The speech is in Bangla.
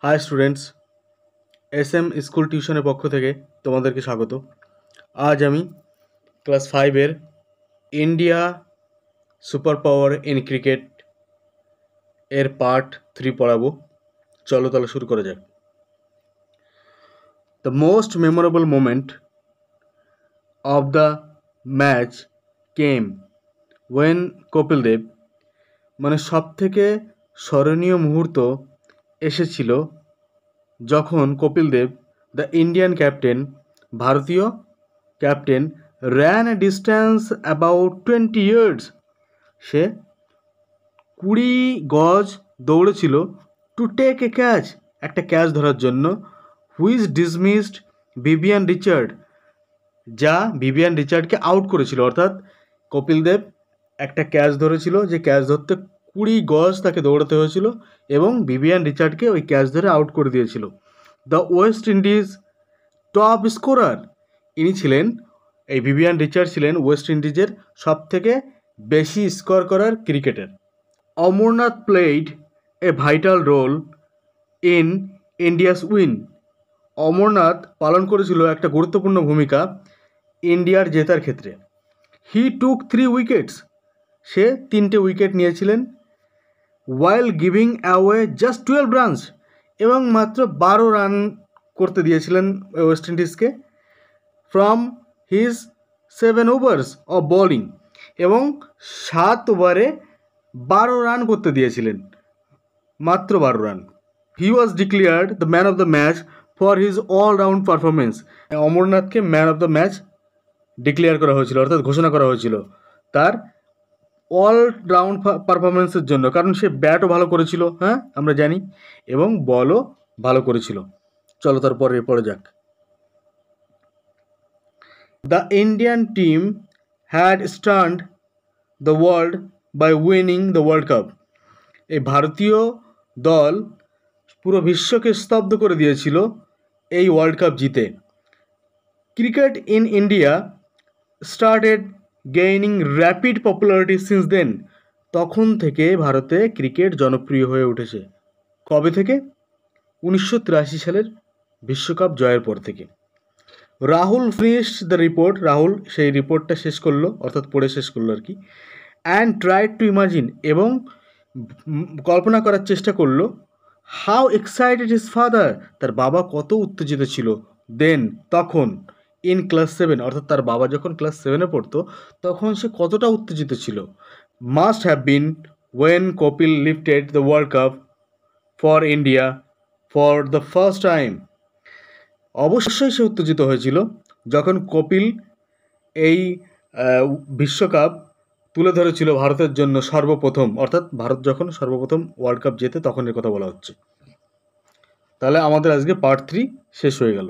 হাই স্টুডেন্টস, SM স্কুল টিউশনের পক্ষ থেকে তোমাদেরকে স্বাগত। আজ আমি ক্লাস 5-এর India super power in cricket এর পার্ট 3 পড়াবো। চলো তাহলে শুরু করা যাক। The most memorable moment of the match came when Kapil Dev, মানে সব থেকে স্মরণীয় মুহূর্ত এসেছিল যখন Kapil Dev, the Indian captain, ভারতীয় captain, ran a distance about 20 years, সে 20 গজ দৌড়েছিল, টু টেক এ ক্যাচ, একটা ক্যাচ ধরার জন্য, হুইচ ডিসমিসড ভিভিয়ান রিচার্ড, যা ভিভিয়ান রিচার্ডকে আউট করেছিল। অর্থাৎ কপিল দেব একটা ক্যাচ ধরেছিল, যে ক্যাচ ধরতে 20 গজ তাকে দৌড়াতে হয়েছিল এবং ভিভিয়ান রিচার্ডকে ওই ক্যাচ ধরে আউট করে দিয়েছিল। The West Indies top scorer, ইনি ছিলেন, এই ভিভিয়ান রিচার্ড ছিলেন ওয়েস্ট ইন্ডিজের সব থেকে বেশি স্কোর করার cricketer. Amarnath played a vital role in India's win, Amarnath পালন করেছিল একটা গুরুত্বপূর্ণ ভূমিকা ইন্ডিয়ার জেতার ক্ষেত্রে। হি টুক 3 উইকেটস, সে 3টে উইকেট নিয়েছিলেন। While giving away just 12 runs, এবং মাত্র 12 রান করতে দিয়েছিলেন ওয়েস্ট ইন্ডিজকে। From his 7 overs of bowling, এবং 7 ওভারে 12 রান করতে দিয়েছিলেন, মাত্র 12 run. He was declared the man of the match for his allround performance, অমরনাথকে man of the match declare করা হয়েছিল, অর্থাৎ ঘোষণা করা হয়েছিল তার অলরাউন্ড পারফরমেন্সের জন্য, কারণ সে ব্যাটও ভালো করেছিল, হ্যাঁ আমরা জানি, এবং বলও ভালো করেছিল। চলো তারপরে পরে যাক। The Indian team had stunned the world by winning the world cup, এই ভারতীয় দল পুরো বিশ্বকে স্তব্ধ করে দিয়েছিল এই ওয়ার্ল্ড কাপ জিতে। Cricket in India started gaining rapid popularity since then, তখন থেকে ভারতে ক্রিকেট জনপ্রিয় হয়ে উঠেছে। কবে থেকে? 1983 সালের বিশ্বকাপ জয়ের পর থেকে। Rahul finished the report, Rahul সেই রিপোর্টটা শেষ করলো, অর্থাৎ পড়ে শেষ করলো আর কি। অ্যান্ড ট্রাইড টু ইমাজিন, এবং কল্পনা করার চেষ্টা করলো, হাউ এক্সাইটেড হিজ ফাদার, তার বাবা কত উত্তেজিত ছিল, দেন তখন, ইন ক্লাস 7, অর্থাৎ তার বাবা যখন ক্লাস 7-এ পড়তো তখন সে কতটা উত্তেজিত ছিল। Must have been when Kapil lifted the world cup for India for the first time, অবশ্যই সে উত্তেজিত হয়েছিল যখন কপিল এই বিশ্বকাপ তুলে ধরেছিল ভারতের জন্য সর্বপ্রথম, অর্থাৎ ভারত যখন সর্বপ্রথম ওয়ার্ল্ড কাপ জেতে তখনের কথা বলা হচ্ছে। তাহলে আমাদের আজকে পার্ট 3 শেষ হয়ে গেল।